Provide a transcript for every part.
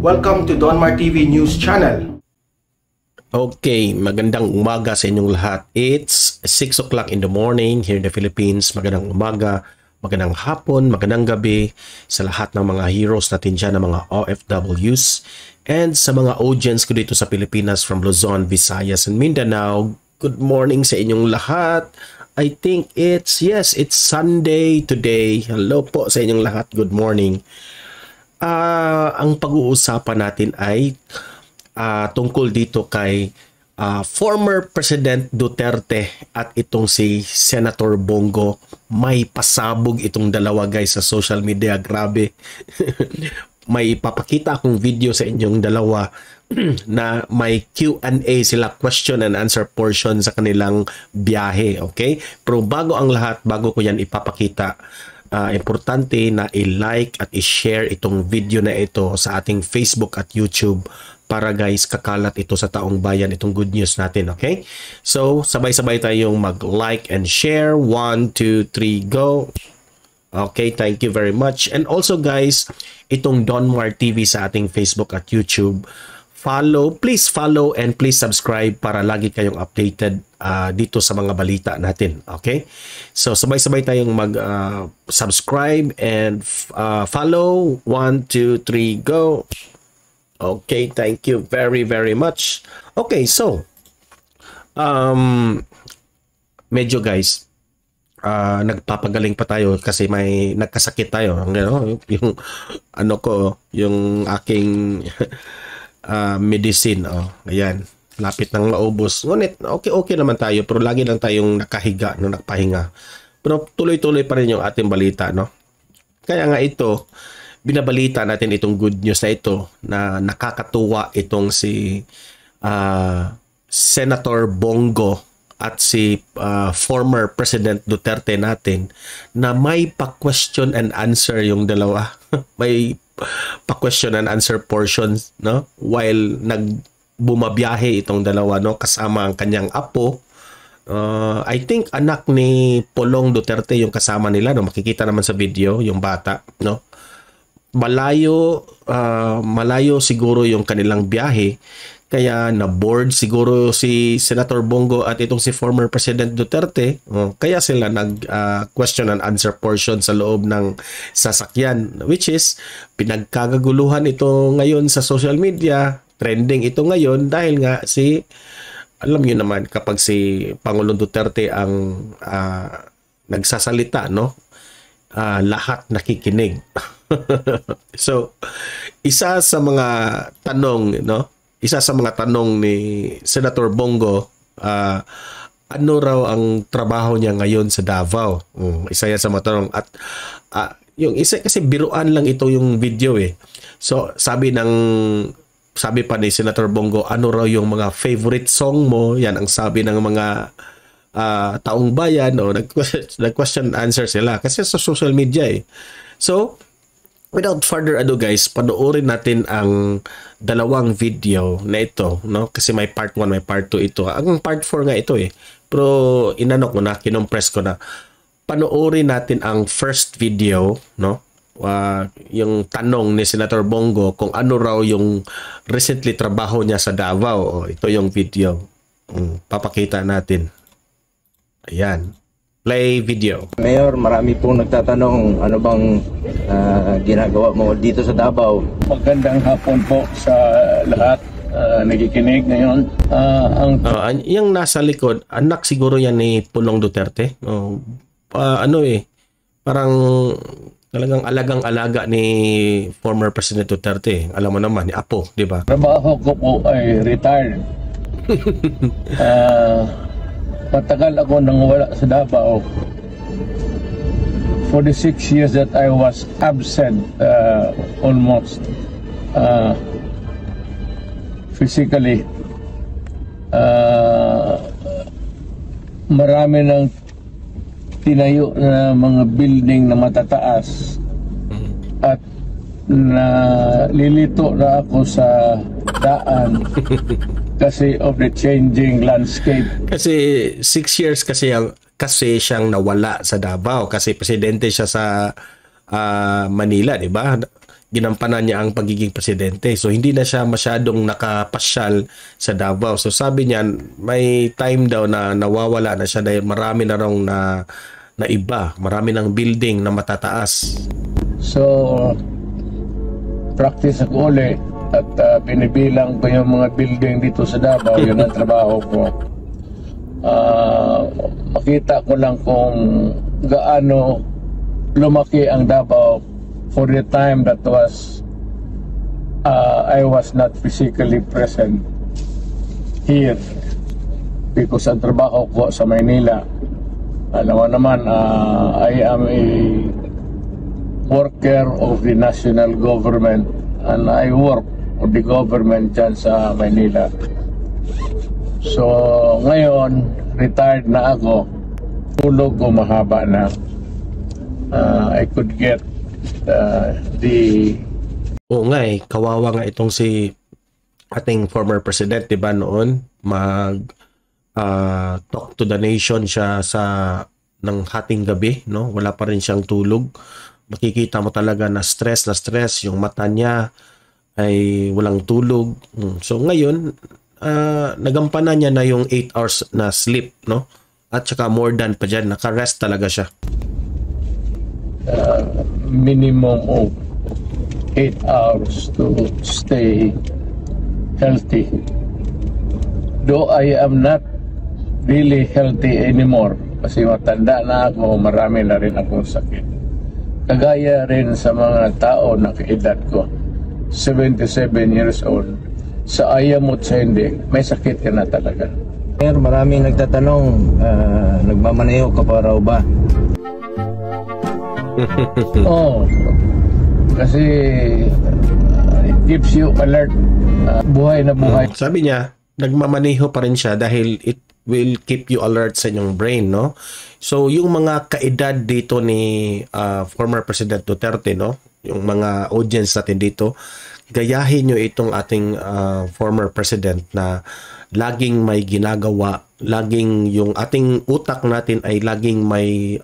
Welcome to Donmar TV News Channel. Okay, magandang umaga sa inyong lahat. It's 6 o'clock in the morning here in the Philippines. Magandang umaga, magandang hapon, magandang gabi sa lahat ng mga heroes natin dyan, ng mga OFWs, and sa mga audience ko dito sa Pilipinas from Luzon, Visayas, and Mindanao. Good morning sa inyong lahat. I think it's Sunday today. Hello po sa inyong lahat. Good morning. Ang pag-uusapan natin ay tungkol dito kay former President Duterte at itong si Senator Bongo. May pasabog itong dalawa guys sa social media. Grabe. May ipapakita akong video sa inyong dalawa na may Q&A sila, question and answer portion sa kanilang biyahe. Okay? Pero bago ang lahat, bago ko yan ipapakita, importante na i-like at i-share itong video na ito sa ating Facebook at YouTube para guys kakalat ito sa taong bayan, itong good news natin, okay? So, sabay-sabay tayong mag-like and share. 1, 2, 3, go! Okay, thank you very much. And also guys, itong Donmar TV sa ating Facebook at YouTube, please follow and please subscribe para lagi kayong updated dito sa mga balita natin. Okay? So, sabay-sabay tayong mag-subscribe and follow. 1, 2, 3, go! Okay, thank you very, very much. Okay, so, medyo guys, nagpapagaling pa tayo kasi may nagkasakit tayo. Yung ano ko, yung aking medicine, ayan, lapit nang maubos. Ngunit okay naman tayo, pero lagi lang tayong nakahiga, nakapahinga. Pero tuloy-tuloy pa rin yung ating balita, no? Kaya nga ito, binabalita natin itong good news na ito, na nakakatuwa itong si Senator Bongo at si former President Duterte natin, na may pa-question and answer yung dalawa. May pa-question and answer portions, no, while nagbumabiyahe itong dalawa, no, kasama ang kanyang apo. I think anak ni Polong Duterte yung kasama nila, no, makikita naman sa video yung bata, no. Malayo siguro yung kanilang biyahe, kaya na-board siguro si Senator Bongo at itong si former President Duterte. Kaya sila nag-question and answer portion sa loob ng sasakyan, which is pinagkagaguluhan ito ngayon sa social media. Trending ito ngayon dahil nga alam niyo naman, kapag si Pangulong Duterte ang nagsasalita, no, lahat nakikinig. So, isa sa mga tanong ni Senator Bongo, ano raw ang trabaho niya ngayon sa Davao? Isa yan sa mga tanong. At yung isa kasi biruan lang ito yung video eh. So, sabi pa ni Senator Bongo, ano raw yung mga favorite song mo? Yan ang sabi ng mga taong bayan, o nag-question and answer sila kasi sa social media eh. So, without further ado guys, panoorin natin ang dalawang video na ito, no? Kasi may part 1, may part 2 ito. Ang part 4 nga ito eh. Pero kinompress ko na. Panoorin natin ang first video, no? Yung tanong ni Senator Bongo kung ano raw yung recently trabaho niya sa Davao. Ito yung video. Papakita natin. Ayan. Play video. Mayor, marami pong nagtatanong ano bang ginagawa mo dito sa Davao. Magandang hapon po sa lahat nakikinig ngayon. Yung nasa likod, anak siguro yan ni Pulong Duterte. Parang talagang alagang-alaga ni former President Duterte. Alam mo naman, ni Apo, di ba? Trabaho ko po ay retired. Matagal ako nang wala sa Davao. For the 6 years that I was absent, almost physically, marami ng tinayo na mga building na matataas at nalilito na ako sa daan kasi of the changing landscape. Kasi 6 years kasi siyang nawala sa Davao kasi presidente siya sa Manila, di ba? ginampanan niya ang pagiging presidente. So hindi na siya masyadong nakapasyal sa Davao. So sabi niya may time daw na nawawala na siya dahil marami na raw na iba, marami ng building na matataas. So, practice ako ulit at binibilang ko yung mga building dito sa Davao. Yun ang trabaho ko. Makita ko lang kung gaano lumaki ang Davao for the time that I was not physically present here because ang trabaho ko sa Maynila, alam mo naman, I am a worker of the national government and I work for the government dyan sa Maynila. So ngayon retired na ako, tulog ko mahaba na. I could get Oo nga kawawa nga itong si ating former president, diba, noon talk to the nation siya ng hating gabi, no? Wala pa rin siyang tulog. Makikita mo talaga na stress yung mata niya ay walang tulog. So ngayon nagampanan niya na yung 8 hours na sleep, no? At saka more than pa dyan, naka-rest talaga siya. Minimum of 8 hours to stay healthy. Though I am not really healthy anymore kasi matanda na ako, marami na rin akong sakit. Kagaya rin sa mga tao na kaedad ko, 77 years old, sa ayamot sa hindi, may sakit ka na talaga. Pero maraming nagtatanong, nagmamaneho ka pa raw ba? Oh, kasi it keeps you alert, buhay na buhay. Sabi niya, nagmamaneho pa rin siya dahil it will keep you alert sa inyong brain, no? So, yung mga kaedad dito ni former President Duterte, no? Yung mga audience natin dito, gayahin nyo itong ating former president na laging may ginagawa, laging yung ating utak natin ay laging may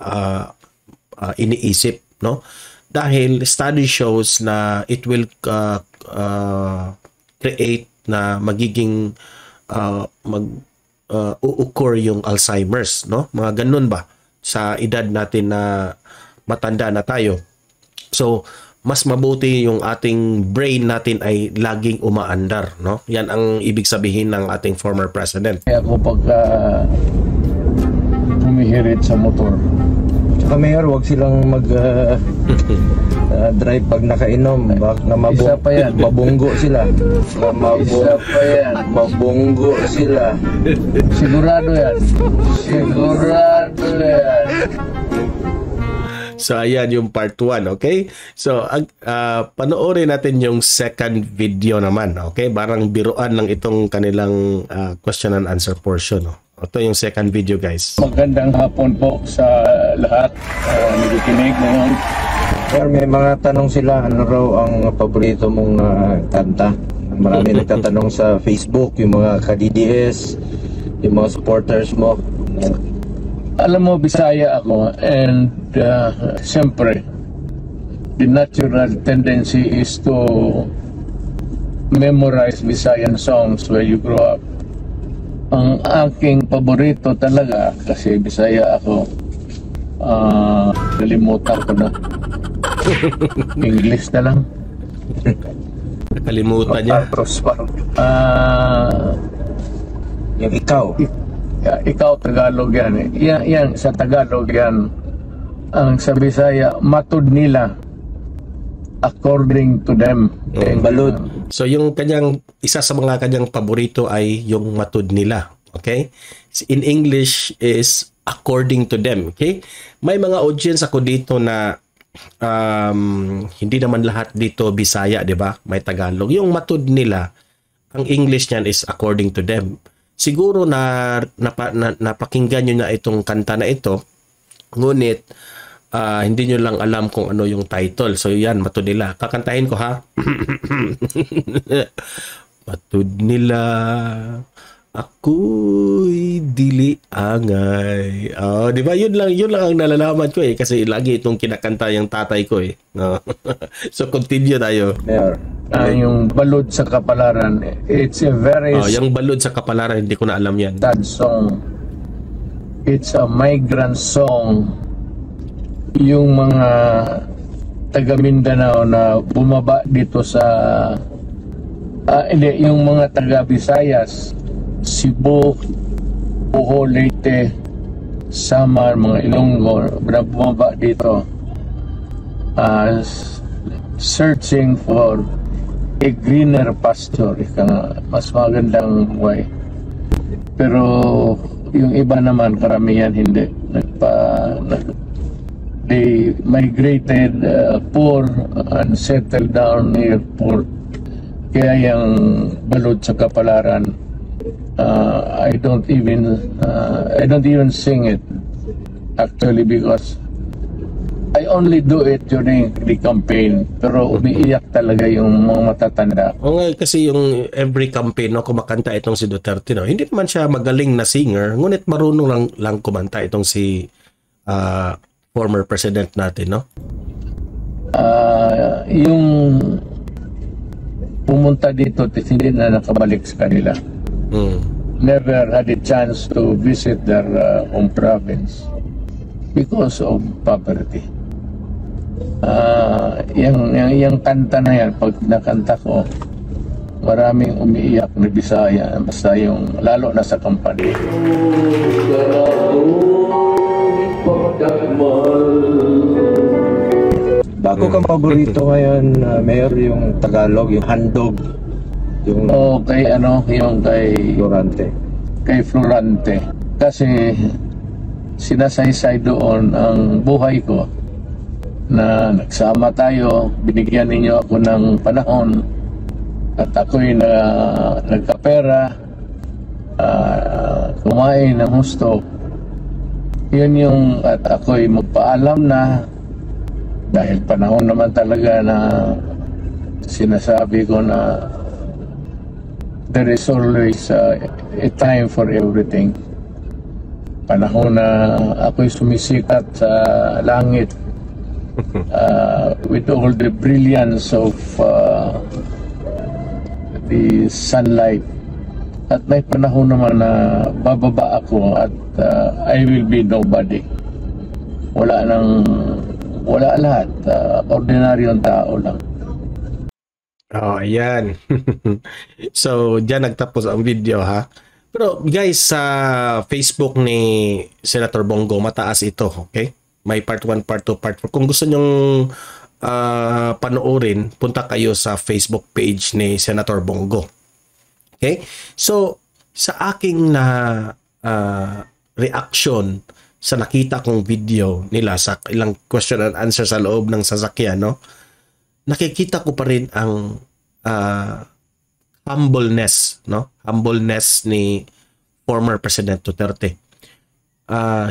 iniisip, no? Dahil study shows na it will create na magiging occur yung Alzheimer's, no? Mga ganun ba sa edad natin na matanda na tayo. So, mas mabuti yung ating brain natin ay laging umaandar, no? Yan ang ibig sabihin ng ating former president. Kaya ako pagka humihirit sa motor, Tsaka Mayor, huwag silang drive pag nakainom. Bak na isa pa yan. mabunggo sila. Isa pa yan. Mabunggo sila. Sigurado yan. Sigurado yan. So, ayan yung part 1, okay? So, panoorin natin yung second video naman, okay? Parang biruan lang itong kanilang question and answer portion, no? Ito yung second video, guys. Magandang hapon po sa lahat. Nagikinig ngayon. Sir, may mga tanong sila. Ano raw ang paborito mong kanta? Marami nagtatanong sa Facebook, yung mga ka-DDS, yung mga supporters mo. Alam mo, Bisaya ako, and siyempre, the natural tendency is to memorize Visayan songs where you grow up. Ang aking paborito talaga, kasi Bisaya ako, nalimutan ko na. English na lang. Nakalimutan niya. Yung ikaw. Ikaw Tagalog yan eh. Yan sa Tagalog yan. Ang sa Bisaya, matud nila according to them. Balud. So, yung isa sa mga kanyang paborito ay yung matud nila. Okay? In English is according to them. Okay? May mga audience ako dito na hindi naman lahat dito Bisaya, di ba? May Tagalog. Yung matud nila, ang English niyan is according to them. Siguro napakinggan nyo na itong kanta na ito, ngunit hindi nyo lang alam kung ano yung title. So yan, matud nila. Kakantahin ko ha. Matud nila Ako'y dili angay. Oh, di ba? Yun lang ang nalalaman ko eh. Kasi lagi itong kinakanta yung tatay ko eh. No? So, continue tayo. Mayor. Yung balod sa kapalaran, it's a very Yung balod sa kapalaran, hindi ko na alam yan. sad song. It's a migrant song. Yung mga taga Mindanao na bumaba dito sa yung mga taga Visayas, Cebu, Bohol, Leyte, Samar, mga Ilonggo na bumaba dito searching for a greener pasture, mas magandang buhay. Pero yung iba naman, karamihan hindi. They migrated poor and settled down near port. Kaya yung balod sa kapalaran, I don't even sing it actually, because I only do it during the campaign, pero umiiyak talaga yung mga matatanda. Kasi yung every campaign, no, kumakanta itong si Duterte, no, hindi naman siya magaling na singer, ngunit marunong lang kumanta itong si former president natin, no? Yung pumunta dito, hindi na nakabalik sa kanila. Never had a chance to visit their home province because of poverty. Yung kanta na yan, pag nakanta ko, maraming umiiyak na Bisaya, basta yung lalo na sa kampanya. Bago kang paborito ngayon, Mayor, yung Tagalog, yung handog. Yung Yung kay Florante. Kay Florante. Kasi sinasaysay doon ang buhay ko na nagsama tayo, binigyan ninyo ako ng panahon at ako'y nagkapera, kumain ng husto. Yun yung, at ako'y magpaalam na dahil panahon naman talaga na sinasabi ko na there is always a time for everything. Panahon na ako'y sumisikat sa langit with all the brilliance of the sunlight. At may panahon naman na bababa ako at I will be nobody. Wala lahat. Ordinaryong tao lang. Ayan. So, dyan nagtapos ang video, ha? Pero guys, sa Facebook ni Senator Bongo, mataas ito, okay? May part 1, part 2, part 4. Kung gusto nyong panoorin, punta kayo sa Facebook page ni Senator Bongo. Okay? So, sa aking reaction sa nakita kong video nila sa ilang question and answer sa loob ng sasakyan, no? Nakikita ko pa rin ang humbleness, no? Humbleness ni former President Duterte.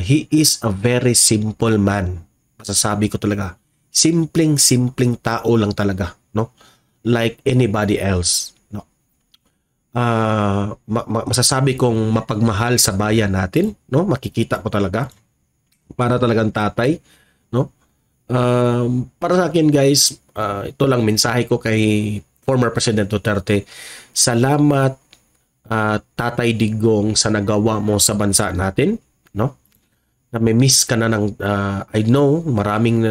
He is a very simple man. Masasabi ko talaga. Simpleng tao lang talaga, no? Like anybody else, no? Masasabi kong mapagmahal sa bayan natin, no? Makikita ko talaga. Para talagang tatay, no? Para sa akin, guys, ito lang mensahe ko kay former President Duterte. Salamat, Tatay Digong, sa nagawa mo sa bansa natin, no? Nami-miss ka na ng I know maraming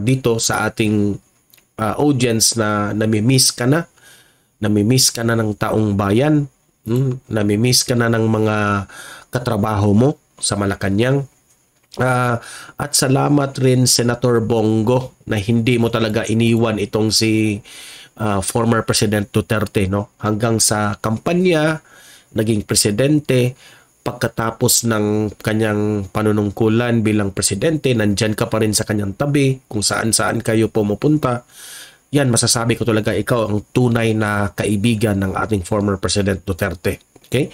dito sa ating audience na nami-miss ka na. Nami-miss ka na ng taong bayan, nami-miss ka na ng mga katrabaho mo sa Malacanang. At salamat rin, Senator Bongo, na hindi mo talaga iniwan itong si former President Duterte, no? Hanggang sa kampanya, naging presidente, pagkatapos ng kanyang panunungkulan bilang presidente, nandyan ka pa rin sa kanyang tabi, kung saan-saan kayo pumupunta. Yan, masasabi ko talaga, ikaw ang tunay na kaibigan ng ating former President Duterte. Okay?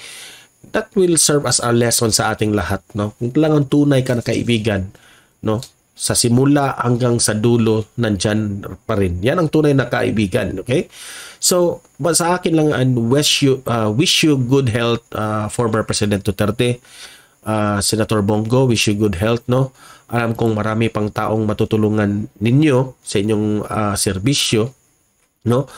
That will serve as a lesson sa ating lahat, no? Kung lang ang tunay ka na kaibigan, no? sa simula hanggang sa dulo, nandyan pa rin. Yan ang tunay na kaibigan. Okay? So, sa akin lang, and wish you good health, former President Duterte, Senator Bongo, wish you good health, no? Alam kong marami pang taong matutulungan ninyo sa inyong serbisyo, no?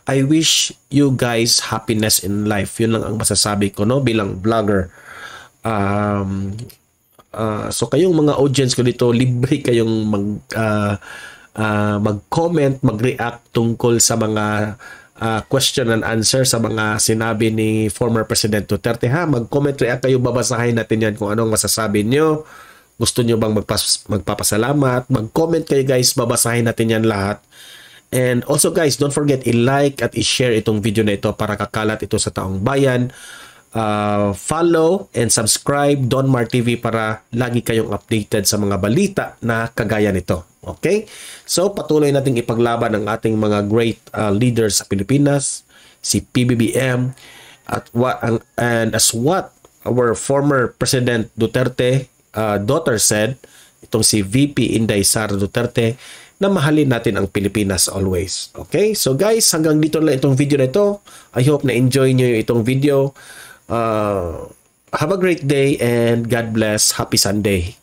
I wish you guys happiness in life. Yun lang ang masasabi ko, no, bilang vlogger. So kayong mga audience ko dito, libre kayong mag-comment, mag-react tungkol sa mga question and answer sa mga sinabi ni former President Duterte, ha. Mag-comment, react kayo, babasahin natin yan kung anong masasabi nyo. Gusto nyo bang magpapasalamat? Mag-comment kayo guys, babasahin natin yan lahat. And also guys, don't forget i-like at i-share itong video na ito para kakalat ito sa taong bayan. Follow and subscribe Don Mar TV para lagi kayong updated sa mga balita na kagaya nito. Okay? So patuloy nating ipaglaban ang ating mga great leaders sa Pilipinas, si PBBM, and as what our former President Duterte daughter said, itong si VP Inday Sara Duterte, na mahalin natin ang Pilipinas always. Okay? So guys, hanggang dito lang itong video na ito. I hope na enjoy nyo itong video. Have a great day and God bless. Happy Sunday.